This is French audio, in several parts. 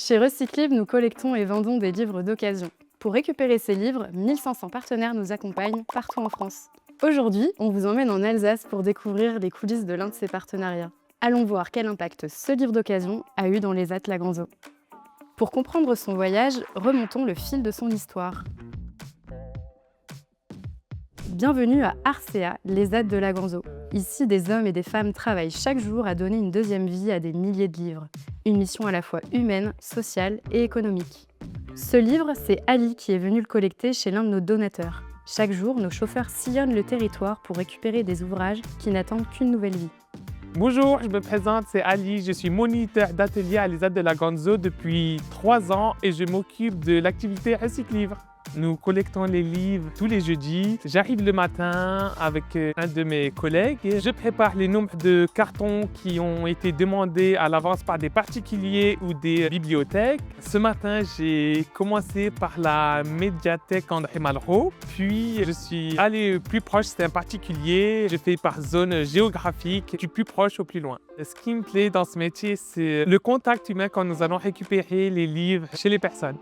Chez Recyclib, nous collectons et vendons des livres d'occasion. Pour récupérer ces livres, 1500 partenaires nous accompagnent partout en France. Aujourd'hui, on vous emmène en Alsace pour découvrir les coulisses de l'un de ces partenariats. Allons voir quel impact ce livre d'occasion a eu dans les Laganzo. Pour comprendre son voyage, remontons le fil de son histoire. Bienvenue à Arcea, les ZAD de Laganzo. Ici, des hommes et des femmes travaillent chaque jour à donner une deuxième vie à des milliers de livres. Une mission à la fois humaine, sociale et économique. Ce livre, c'est Ali qui est venu le collecter chez l'un de nos donateurs. Chaque jour, nos chauffeurs sillonnent le territoire pour récupérer des ouvrages qui n'attendent qu'une nouvelle vie. Bonjour, je me présente, c'est Ali. Je suis moniteur d'atelier à l'ESAT de Laganzo depuis 3 ans et je m'occupe de l'activité Recyclivre. Nous collectons les livres tous les jeudis. J'arrive le matin avec un de mes collègues et je prépare les nombres de cartons qui ont été demandés à l'avance par des particuliers ou des bibliothèques. Ce matin, j'ai commencé par la médiathèque André Malraux. Puis, je suis allé plus proche, c'était un particulier. Je fais par zone géographique, du plus proche au plus loin. Ce qui me plaît dans ce métier, c'est le contact humain quand nous allons récupérer les livres chez les personnes.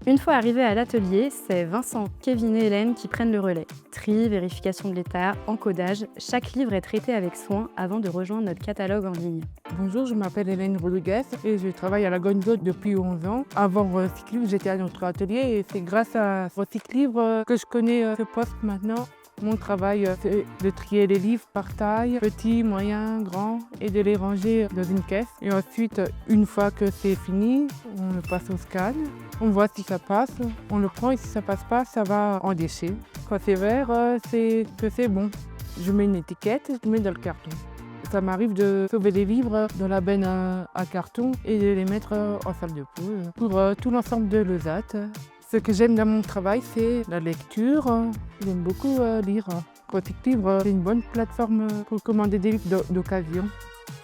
Une fois arrivés à l'atelier, c'est Vincent, Kevin et Hélène qui prennent le relais. Tri, vérification de l'état, encodage, chaque livre est traité avec soin avant de rejoindre notre catalogue en ligne. Bonjour, je m'appelle Hélène Rodriguez et je travaille à Laganzo depuis 11 ans. Avant Recyclivre, j'étais à notre atelier et c'est grâce à Recyclivre que je connais ce poste maintenant. Mon travail, c'est de trier les livres par taille, petits, moyens, grands, et de les ranger dans une caisse. Et ensuite, une fois que c'est fini, on le passe au scan. On voit si ça passe, on le prend et si ça passe pas, ça va en déchet. Quand c'est vert, c'est que c'est bon. Je mets une étiquette, je mets dans le carton. Ça m'arrive de sauver des livres dans la benne à carton et de les mettre en salle de pause pour tout l'ensemble de l'ESAT. Ce que j'aime dans mon travail, c'est la lecture. J'aime beaucoup lire. Recyclivre, c'est une bonne plateforme pour commander des livres d'occasion.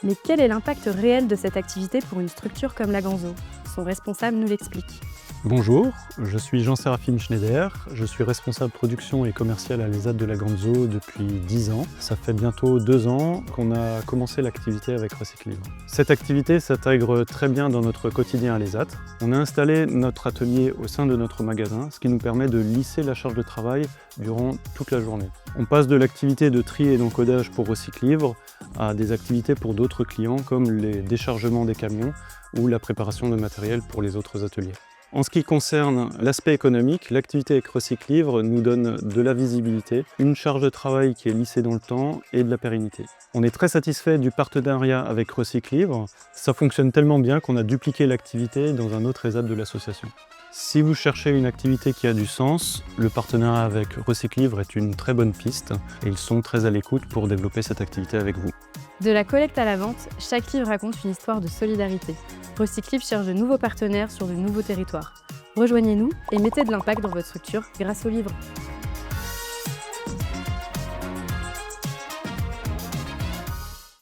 Mais quel est l'impact réel de cette activité pour une structure comme Laganzo ? Son responsable nous l'explique. Bonjour, je suis Jean-Séraphine Schneider, je suis responsable production et commercial à l'ESAT de Laganzo depuis 10 ans. Ça fait bientôt 2 ans qu'on a commencé l'activité avec Recyclivre. Cette activité s'intègre très bien dans notre quotidien à l'ESAT. On a installé notre atelier au sein de notre magasin, ce qui nous permet de lisser la charge de travail durant toute la journée. On passe de l'activité de tri et d'encodage pour Recyclivre à des activités pour d'autres clients comme les déchargements des camions ou la préparation de matériel pour les autres ateliers. En ce qui concerne l'aspect économique, l'activité avec Recyclivre nous donne de la visibilité, une charge de travail qui est lissée dans le temps et de la pérennité. On est très satisfait du partenariat avec Recyclivre. Ça fonctionne tellement bien qu'on a dupliqué l'activité dans un autre ESAT de l'association. Si vous cherchez une activité qui a du sens, le partenariat avec Recyclivre est une très bonne piste et ils sont très à l'écoute pour développer cette activité avec vous. De la collecte à la vente, chaque livre raconte une histoire de solidarité. Recyclib cherche de nouveaux partenaires sur de nouveaux territoires. Rejoignez-nous et mettez de l'impact dans votre structure grâce aux livres.